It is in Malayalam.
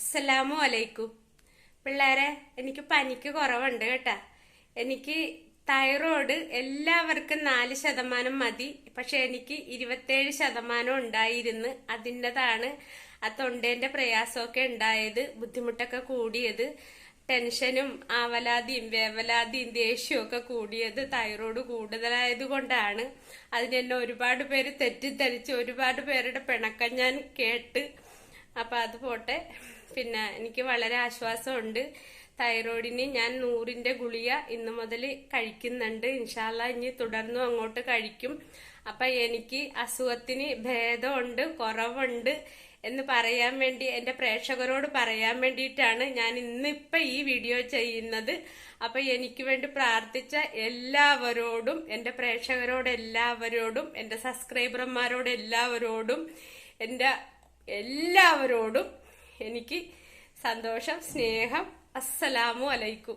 അസ്സലാമു അലൈക്കും പിള്ളേരെ. എനിക്ക് പനിക്ക് കുറവുണ്ട് കേട്ടാ. എനിക്ക് തൈറോയ്ഡ് എല്ലാവർക്കും 4% മതി, പക്ഷെ എനിക്ക് 27% ഉണ്ടായിരുന്നു. അതിൻ്റെതാണ് ആ തൊണ്ടേന്റെ പ്രയാസമൊക്കെ ഉണ്ടായത്, ബുദ്ധിമുട്ടൊക്കെ കൂടിയത്, ടെൻഷനും ആവലാതിയും വേവലാതിയും ദേഷ്യവും ഒക്കെ കൂടിയത് തൈറോയ്ഡ് കൂടുതലായത് കൊണ്ടാണ്. അതിനെന്നെ ഒരുപാട് പേര് തെറ്റിദ്ധരിച്ച് ഒരുപാട് പേരുടെ പിണക്കം ഞാൻ കേട്ട്. അപ്പൊ അത് പോട്ടെ. പിന്നെ എനിക്ക് വളരെ ആശ്വാസമുണ്ട്. തൈറോയിഡിന് ഞാൻ 100ന്റെ ഗുളിക ഇന്ന് മുതൽ കഴിക്കുന്നുണ്ട്. ഇൻഷാല്ല ഇനി തുടർന്നും അങ്ങോട്ട് കഴിക്കും. അപ്പൊ എനിക്ക് അസുഖത്തിന് ഭേദമുണ്ട്, കുറവുണ്ട് എന്ന് പറയാൻ വേണ്ടി, എന്റെ പ്രേക്ഷകരോട് പറയാൻ വേണ്ടിയിട്ടാണ് ഞാൻ ഇന്നിപ്പൊ ഈ വീഡിയോ ചെയ്യുന്നത്. അപ്പൊ എനിക്ക് വേണ്ടി പ്രാർത്ഥിച്ച എല്ലാവരോടും, എന്റെ പ്രേക്ഷകരോട് എല്ലാവരോടും, എന്റെ സബ്സ്ക്രൈബർമാരോട് എല്ലാവരോടും, എന്റെ എല്ലാവരോടും എനിക്ക് സന്തോഷം, സ്നേഹം. അസ്സലാമു അലൈക്കും.